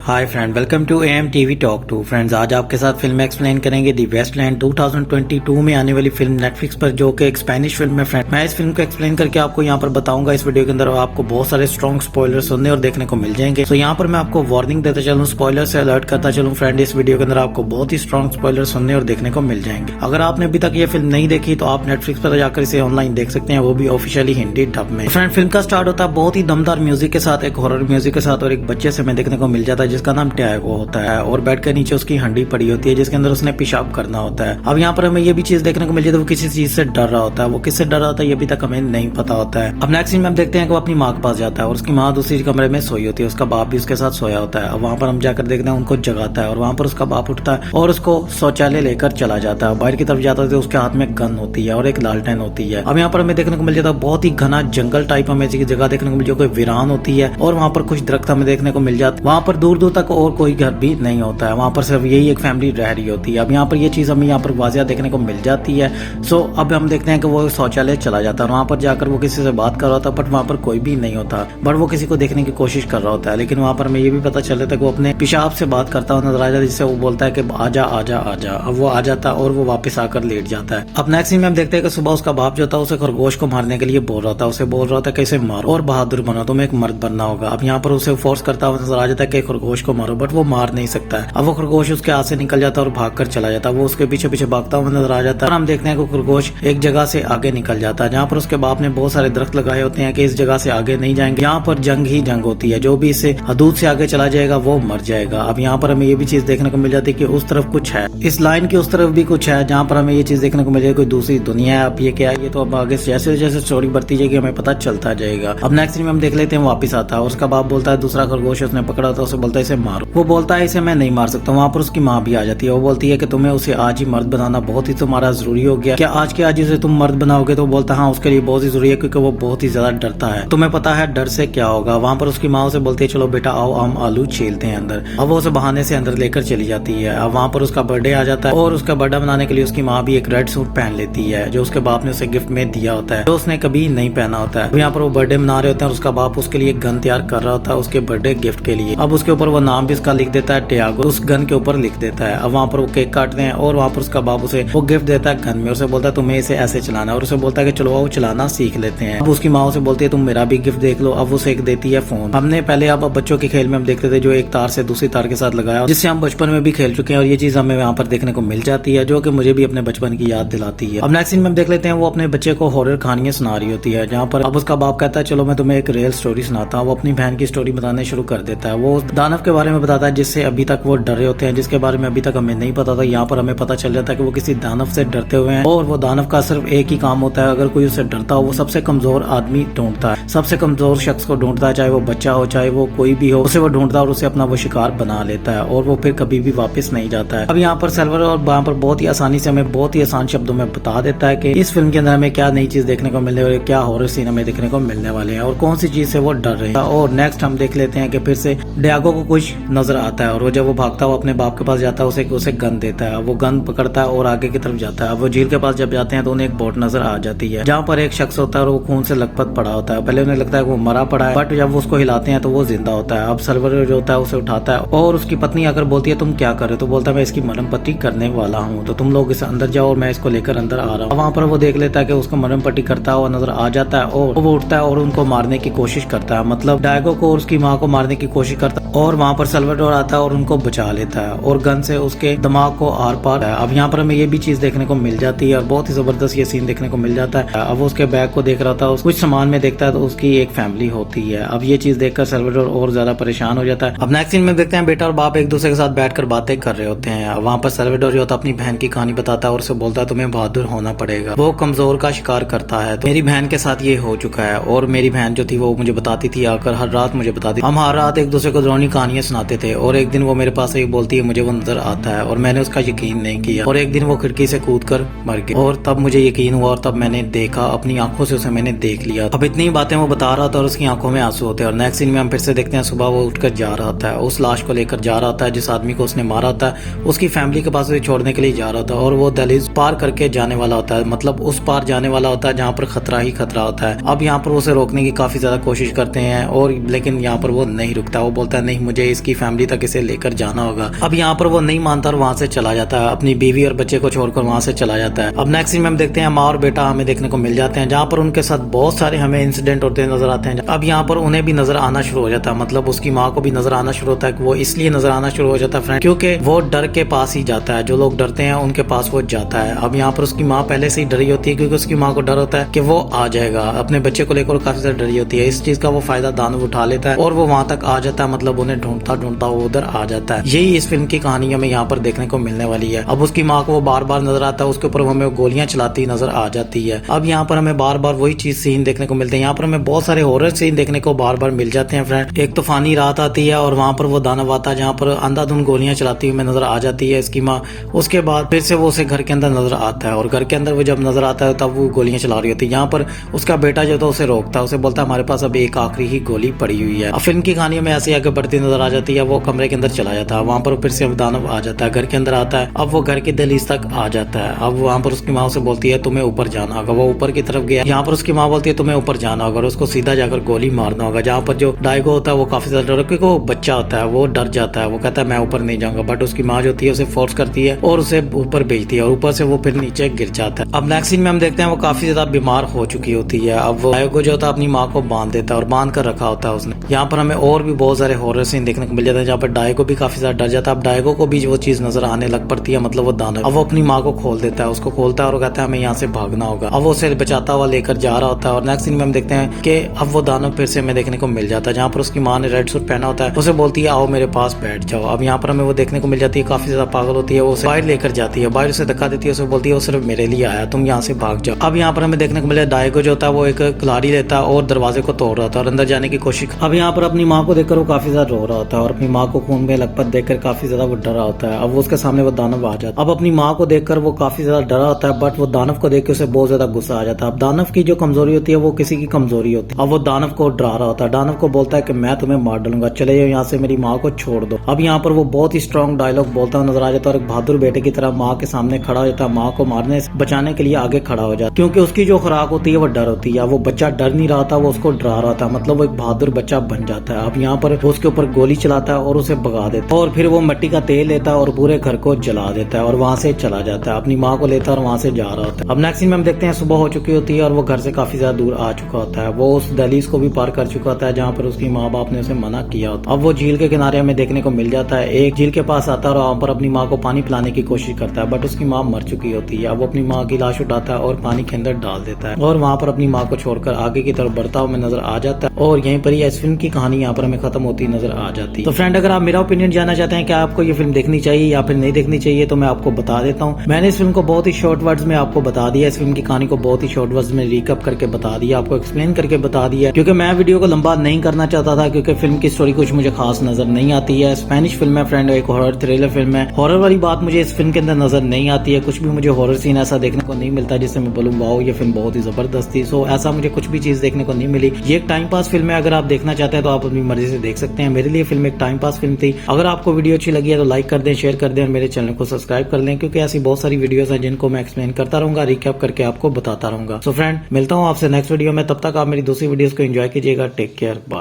Hi friend, welcome to M TV talk two. Friends, आज आपके साथ फिल्म एक्सप्लेन करेंगे दी वेस्टलैंड 2022 में आने वाली फिल्म नेटफ्लिक्स पर, जो कि एक स्पेनिश फिल्म है। फ्रेंड, मैं इस फिल्म को एक्सप्लेन करके आपको यहाँ पर बताऊंगा इस वीडियो के अंदर, आपको बहुत सारे स्ट्रॉन्ग स्पॉयलर सुनने और देखने को मिल जाएंगे। तो यहाँ पर मैं आपको वार्निंग देता चलूँ, स्पॉयलर से अलर्ट करता चलूँ। फ्रेंड, इस वीडियो के अंदर आपको बहुत ही स्ट्रॉन्ग स्पॉयलर सुनने और देखने को मिल जाएंगे। अगर आपने अभी तक ये फिल्म नहीं देखी तो आप नेटफ्लिक्स पर जाकर इसे ऑनलाइन देख सकते हैं, वो भी ऑफिशियली हिंदी डब में। फ्रेंड, फिल्म का स्टार्ट होता है बहुत ही दमदार म्यूजिक के साथ, एक हॉरर म्यूजिक के साथ, और एक बच्चे से हमें देखने को मिल जाता है जिसका नाम टैगो होता है, और बेड के नीचे उसकी हंडी पड़ी होती है जिसके अंदर उसने पेशाब करना होता है। अब यहाँ पर हमें ये भी चीज देखने को मिल जाती है, वो किसी चीज से डर रहा होता है। वो किससे डर रहा होता है ये अभी तक हमें नहीं पता होता है। अब नेक्स्ट सीन में हम देखते हैं कि वो अपनी माँ के पास जाता है और उसकी माँ दूसरी कमरे में सोई होती है, उसका बाप भी उसके साथ सोया होता है। अब वहाँ पर हम जाकर देखते हैं उनको जगाता है, और वहाँ पर उसका बाप उठता है और उसको शौचालय लेकर चला जाता है। बाहर की तरफ जाता है तो उसके हाथ में गन होती है और एक लालटेन होती है। अब यहाँ पर हमें देखने को मिल जाता है बहुत ही घना जंगल टाइप हमें जगह देखने को मिल जाती है, कोई वीरान होती है, और वहाँ पर कुछ दरख्त हमें देखने को मिल जाते हैं। वहाँ पर दूर दूर तक और कोई घर भी नहीं होता है, वहाँ पर सिर्फ यही एक फैमिली रह रही होती है। अब यहाँ पर ये चीज हमें यहाँ पर वाजिया देखने को मिल जाती है। सो अब हम देखते हैं कि वो शौचालय चला जाता है, वहाँ पर जाकर वो किसी से बात कर रहा होता है, बट वहाँ पर कोई भी नहीं होता, बट वो किसी को देखने की कोशिश कर रहा होता है। लेकिन वहाँ पर हमें ये भी पता चल जाता है कि वो अपने पेशाब से बात करता हुआ नजर आ जाता है, जिससे वो बोलता है कि आजा आजा आजा। अब वो आ जाता है और वो वापस आकर लेट जाता है। अब नेक्स्ट सीन में हम देखते हैं कि सुबह उसका बाप जो था उसे खरगोश को मारने के लिए बोल रहा था, उसे बोल रहा था कि इसे मारो और बहादुर बनो, तुम्हें एक मर्द बनना होगा। अब यहाँ पर उसे फोर्स करता हुआ नजर आ जाता है कि खरगोश को मारो, बट वो मार नहीं सकता है। अब वो खरगोश उसके हाथ से निकल जाता है और भागकर चला जाता है। वो उसके पीछे पीछे भागता हुआ नजर आ जाता है, और हम देखते हैं कि खरगोश एक जगह से आगे निकल जाता है, जहाँ पर उसके बाप ने बहुत सारे दरख्त लगाए होते हैं कि इस जगह से आगे नहीं जाएंगे, यहाँ पर जंग ही जंग होती है, जो भी इसे हदूद से आगे चला जाएगा वो मर जाएगा। अब यहाँ पर हमें ये भी चीज देखने को मिल जाती है कि उस तरफ कुछ है, इस लाइन की उस तरफ भी कुछ है, जहाँ पर हमें ये चीज देखने को मिल जाएगी कोई दूसरी दुनिया है। अब ये क्या है, ये तो अब आगे जैसे जैसे स्टोरी बढ़ती जाएगी हमें पता चलता जाएगा। अब नेक्स्ट सीन में हम देख लेते हैं वापिस आता है, और उसका बाप बोलता है दूसरा खरगोश उसने पकड़ा था, उसे बोलता है इसे मारो। वो बोलता है इसे मैं नहीं मार सकता। वहाँ पर उसकी माँ भी आ जाती है, वो बोलती है कि तुम्हें उसे आज ही मर्द बनाना बहुत ही तुम्हारा जरूरी हो गया, क्या आज के आज उसे तुम मर्द बनाओगे? तो बोलता है हाँ, उसके लिए बहुत ही जरूरी है, क्योंकि वो बहुत ही ज्यादा डरता है। तुम्हें पता है डर से क्या होगा? वहाँ पर उसकी माँ उसे बोलती है चलो बेटा आओ हम आलू छीलते हैं अंदर। अब वो उसे बहाने से अंदर लेकर चली जाती है। अब वहाँ पर उसका बर्थडे आ जाता है, और उसका बर्थडे मनाने के लिए उसकी माँ भी एक रेड सूट पहन लेती है, जो उसके बाप ने उसे गिफ्ट में दिया होता है, जो उसने कभी नहीं पहना होता है। यहाँ पर वो बर्थडे मना रहे होते हैं और उसका बाप उसके लिए गन तैयार कर रहा होता है उसके बर्थडे गिफ्ट के लिए। अब उसके ऊपर वो नाम भी इसका लिख देता है, टैगो, उस गन के ऊपर लिख देता है। अब वहाँ पर वो केक काटते हैं, और वहाँ पर उसका बाप उसे वो गिफ्ट देता है गन में, उसे बोलता है तुम्हें इसे ऐसे चलाना है, और उसे बोलता है कि चलो वो चलाना सीख लेते हैं। अब उसकी माँ उसे बोलती है तुम मेरा भी गिफ्ट देख लो। अब उसे एक देती है फोन। हमने पहले अब बच्चों के खेल में हम देखते थे जो एक तार से दूसरी तार के साथ लगाया, जिससे हम बचपन में भी खेल चुके हैं, और ये चीज हमें यहाँ पर देखने को मिल जाती है, जो कि मुझे भी अपने बचपन की याद दिलाती है। अब नेक्स्ट सीन में हम देख लेते हैं वो अपने बच्चे को हॉरर कहानियां सुना रही होती है, जहाँ पर अब उसका बाप कहता है चलो मैं तुम्हें एक रियल स्टोरी सुनाता हूँ। वो अपनी बहन की स्टोरी बताने शुरू कर देता है। वो दानव के बारे में बताता है जिससे अभी तक वो डरे होते हैं, जिसके बारे में अभी तक हमें नहीं पता था। यहाँ पर हमें पता चल जाता है कि वो किसी दानव से डरते हुए हैं, और वो दानव का सिर्फ एक ही काम होता है, अगर कोई उससे डरता हो वो सबसे कमजोर आदमी ढूंढता है, सबसे कमजोर शख्स को ढूंढता है, चाहे वो बच्चा हो चाहे वो कोई भी हो, उसे वो ढूंढता है और उसे अपना वो शिकार बना लेता है, और वो फिर कभी भी वापस नहीं जाता है। अब यहाँ पर सिल्वर और वहाँ पर बहुत ही आसानी से हमें बहुत ही आसान शब्दों में बता देता है कि इस फिल्म के अंदर हमें क्या नई चीज देखने को मिलने वाली है, क्या हॉरर सीन हमें देखने को मिलने वाले हैं, और कौन सी चीज से वो डर रहे हैं। और नेक्स्ट हम देख लेते हैं कि फिर से डैगो को कुछ नजर आता है, और वो जब वो भागता हुआ अपने बाप के पास जाता है उसे गन देता है। वो गन पकड़ता है और आगे की तरफ जाता है। अब वो झील के पास जब जाते हैं तो उन्हें एक बोट नजर आ जाती है, जहाँ पर एक शख्स होता है और वो खून से लथपथ पड़ा होता है। पहले उन्हें लगता है वो मरा पड़ा है, बट जब वो उसको हिलाते हैं तो वो जिंदा होता है। अब सर्वर जो होता है उसे उठाता है, और उसकी पत्नी आकर बोलती है तुम क्या कर रहे हो? तो बोलता है मैं इसकी मरहम पट्टी करने वाला हूँ, तो तुम लोग इसे अंदर जाओ और मैं इसको लेकर अंदर आ रहा हूँ। वहाँ पर वो देख लेता है कि उसको मरहम पट्टी करता हुआ नजर आ जाता है, और वो उठता है और उनको मारने की कोशिश करता है, मतलब डायगो को और उसकी माँ को मारने की कोशिश करता है। और वहाँ पर सल्वाडोर आता है और उनको बचा लेता है, और गन से उसके दिमाग को आर पार है। अब यहाँ पर हमें ये भी चीज देखने को मिल जाती है, और बहुत ही जबरदस्त ये सीन देखने को मिल जाता है। अब वो उसके बैग को देख रहा था, कुछ सामान में देखता है तो उसकी एक फैमिली होती है। अब ये चीज देखकर सल्वाडोर और ज्यादा परेशान हो जाता है। अब नेक्स्ट सीन में देखते हैं बेटा और बाप एक दूसरे के साथ बैठकर बातें कर रहे होते हैं। वहाँ पर सल्वाडोर जो होता है अपनी बहन की कहानी बताता है, और उसे बोलता है तुम्हें बहादुर होना पड़ेगा। वो कमजोर का शिकार करता है, तो मेरी बहन के साथ ये हो चुका है, और मेरी बहन जो थी वो मुझे बताती थी, आकर हर रात मुझे बताती। हम हर रात एक दूसरे को डरावनी कहानियां सुनाते थे, और एक दिन वो मेरे पास ही बोलती है मुझे वो नजर आता है, और मैंने उसका यकीन नहीं किया, और एक दिन वो खिड़की से कूदकर मर गई, और तब मुझे यकीन हुआ, और तब मैंने देखा अपनी आंखों से उसे मैंने देख लिया। अब इतनी बातें वो बता रहा था और उसकी आंखों में आंसू होते हैं। और नेक्स्ट सीन में हम फिर से देखते हैं सुबह वो उठकर जा रहा था, उस लाश को लेकर जा रहा था जिस आदमी को उसने मारा था, उसकी फैमिली के पास उसे छोड़ने के लिए जा रहा था, और वो दहलीज पार करके जाने वाला होता है, मतलब उस पार जाने वाला होता है जहाँ पर खतरा ही खतरा होता है। अब यहाँ पर उसे रोकने की काफी ज्यादा कोशिश करते हैं, और लेकिन यहाँ पर वो नहीं रुकता। वो बोलता है नहीं मुझे इसकी फैमिली तक इसे लेकर जाना होगा। अब यहाँ पर वो नहीं मानता और वहाँ से चला जाता है, अपनी बीवी और बच्चे को छोड़कर वहाँ से चला जाता है। अब नेक्स्ट सीन में हम देखते हैं माँ और बेटा हमें देखने को मिल जाते हैं, जहाँ पर उनके साथ बहुत सारे हमें इंसिडेंट होते नजर आते हैं। अब यहाँ पर उन्हें भी नजर आना शुरू हो जाता है, मतलब उसकी माँ को भी नजर आना शुरू होता है। वो इसलिए नजर आना शुरू हो जाता है फ्रेंड क्योंकि वो डर के पास ही जाता है, जो लोग डरते हैं उनके पास वो जाता है। अब यहाँ पर उसकी माँ पहले से ही डरी होती है क्योंकि उसकी माँ को डर होता है कि वो आ जाएगा, अपने बच्चे को लेकर काफी ज्यादा डरी होती है। इस चीज का वो फायदा दानव उठा लेता है और वो वहां तक आ जाता है, मतलब उन्हें ढूंढता ढूंढता वो उधर आ जाता है। यही इस फिल्म की कहानी हमें यहाँ पर देखने को मिलने वाली है। अब उसकी माँ को वो बार बार नजर आता है, उसके ऊपर हमें गोलियां चलाती नजर आ जाती है। अब यहाँ पर हमें बार बार वही चीज सीन देखने को मिलते हैं। यहाँ पर हमें बहुत सारे हॉरर सीन देखने को बार बार मिल जाते हैं फ्रेंड। एक तूफानी रात आती है और वहां पर वो दानव आता है, जहाँ पर अंधाधुंध गोलियां चलाती हुई नजर आ जाती है इसकी माँ। उसके बाद फिर से वो उसे घर के अंदर नजर आता है और घर के अंदर वो जब नजर आता है तब वो गोलियां चला रही होती है। यहाँ पर उसका बेटा जो था उसे रोकता है, उसे बोलता है हमारे पास अब एक आखिरी ही गोली पड़ी हुई है। अब फिल्म की कहानी में ऐसे आगे बढ़ती नजर आ जाती है। वो कमरे के अंदर चला जाता है, वहां पर फिर से दानव आ जाता है, घर के अंदर आता है। अब वो घर की दहलीज तक आ जाता है। अब वहां पर उसकी माँ उसे बोलती है तुम्हें ऊपर जाना होगा। वो ऊपर की तरफ गया, यहाँ पर उसकी माँ बोलती है तुम्हें ऊपर जाना होगा और उसको सीधा जाकर गोली मारना होगा। जहाँ पर जो डायगो होता है वो काफी ज्यादा डर, क्योंकि वो बच्चा होता है, वो डर जाता है, वो कहता है मैं ऊपर नहीं जाऊंगा। बट उसकी माँ जो होती है उसे फोर्स करती है और उसे ऊपर भेजती है और ऊपर से वो फिर नीचे गिर जाता है। अब नेक्स्ट सीन में हम देखते हैं वो काफी ज्यादा बीमार हो चुकी होती है। अब वो डायगो जो होता है अपनी माँ को बांध देता है और बांध कर रखा होता है उसने। यहाँ पर हमें और भी बहुत सारे हॉरर सीन देखने को मिल जाते हैं, जहाँ पर डायगो भी काफी ज्यादा डर जाता है। अब डायगो को भी वो चीज नजर आने लग पड़ती है, मतलब वो दानव। अब वो अपनी माँ को खोल देता है, उसको खोलता है और कहता है हमें यहाँ से भागना होगा। अब वो उसे बचाता हुआ लेकर जा रहा होता है और नेक्स्ट सीन में हम देखते हैं कि अब वो दानव फिर से हमें देखने को मिल जाता है, जहाँ पर उसकी माँ ने रेड सूट पहना होता है। उसे बोलती है आओ मेरे पास बैठ जाओ। अब यहाँ पर हमें वो देखने को मिल जाती है, काफी ज्यादा पागल होती है, वो उसे बाहर लेकर जाती है, बाहर उसे धक्का देती है, उसे बोलती है वो सिर्फ मेरे लिए आया, तुम यहाँ से भाग जाओ। अब यहाँ पर हमें देखने को मिला डायगो जो होता है वो एक कुल्हाड़ी लेता है और दरवाजे को तोड़ रहा था और अंदर जाने की कोशिश। अब यहाँ पर अपनी माँ को देखकर वो काफी ज्यादा रो रहा होता है और अपनी माँ को खून में लथपथ देखकर काफी ज्यादा वो डरा होता है। अब उसके सामने वो दानव आ जाता है। अब अपनी माँ को देखकर वो काफी ज्यादा डरा होता है, बट वो दानव को देख के उसे बहुत ज्यादा गुस्सा आ जाता है। अब दानव की जो कमजोरी होती है वो किसी की कमजोरी होती है। अब वो दानव को डरा रहा होता है, दानव को बोलता है कि मैं तुम्हें मार डालूंगा, चले जाओ यहाँ से, मेरी माँ को छोड़ दो। अब यहाँ पर वो बहुत ही स्ट्रॉन्ग डायलॉग बोलता हुआ नजर आ जाता है और एक बहादुर बेटे की तरह माँ के सामने खड़ा हो जाता है, माँ को मारने बचाने के लिए आगे खड़ा हो जाता है, क्योंकि उसकी जो खुराक होती है वो डर होती है। वो बच्चा डर नहीं रहा था, वो उसको डरा रहा था, मतलब वो एक बहादुर बच्चा बन जाता है। अब यहाँ पर वो उसके ऊपर गोली चलाता है और उसे भगा देता है और फिर वो मिट्टी का तेल लेता है और पूरे घर को जला देता है और वहां से चला जाता है, अपनी माँ को लेता है और वहां से जा रहा होता है। अब नेक्स्ट सीन में हम देखते हैं सुबह हो चुकी होती है और वो घर से काफी ज्यादा दूर आ चुका होता है। वो उस दहलीज को भी पार कर चुका होता है जहाँ पर उसकी माँ बाप ने उसे मना किया होता है। अब वो झील के किनारे हमें देखने को मिल जाता है, एक झील के पास आता है और वहाँ पर अपनी माँ को पानी पिलाने की कोशिश करता है, बट उसकी माँ मर चुकी होती है। अब वो अपनी माँ की लाश उठाता है और पानी के अंदर डाल देता है और वहाँ पर अपनी माँ को छोड़कर आगे की तरफ बढ़ता हुआ नजर आ जाता है और यहीं पर ही इस फिल्म की कहानी यहाँ पर हमें खत्म होती नजर आ जाती है। तो फ्रेंड अगर आप मेरा ओपिनियन जानना चाहते हैं कि आपको ये फिल्म देखनी चाहिए या फिर नहीं देखनी चाहिए तो मैं आपको बता देता हूँ। मैंने इस फिल्म को बहुत ही शॉर्ट वर्ड्स में आपको बता दिया, इस फिल्म की कहानी को बहुत ही शॉर्ट वर्ड्स में रिकअप करके बता दिया, आपको एक्सप्लेन करके बता दिया, क्योंकि मैं वीडियो को लंबा नहीं करना चाहता था, क्योंकि फिल्म की स्टोरी कुछ मुझे खास नजर नहीं आती है। स्पेनिश फिल्म है फ्रेंड, एक हॉरर थ्रिलर फिल्म है। हॉरर वाली बात मुझे इस फिल्म के अंदर नजर नहीं आती है, कुछ भी मुझे हॉरर सीन ऐसा देखने को नहीं मिलता जिससे मैं बोलूँ वाओ ये फिल्म बहुत ही जबरदस्त थी। सो ऐसा मुझे कुछ भी चीज देखने को नहीं मिली। ये एक टाइम पास फिल्म है, अगर आप देखना चाहते हैं तो आप अपनी मर्जी से देख सकते हैं। मेरे लिए फिल्म एक टाइम पास फिल्म थी। अगर आपको वीडियो अच्छी लगी है तो लाइक कर दें, शेयर कर दें और मेरे चैनल को सब्सक्राइब कर लें, क्योंकि ऐसी बहुत सारी वीडियोस हैं जिनको मैं एक्सप्लेन करता रहूंगा, रिकैप करके आपको बताता रहूंगा। सो फ्रेंड मिलता हूँ आपसे नेक्स्ट वीडियो में, तब तक आप मेरी दूसरी वीडियोस को एंजॉय कीजिएगा। Take care, bye.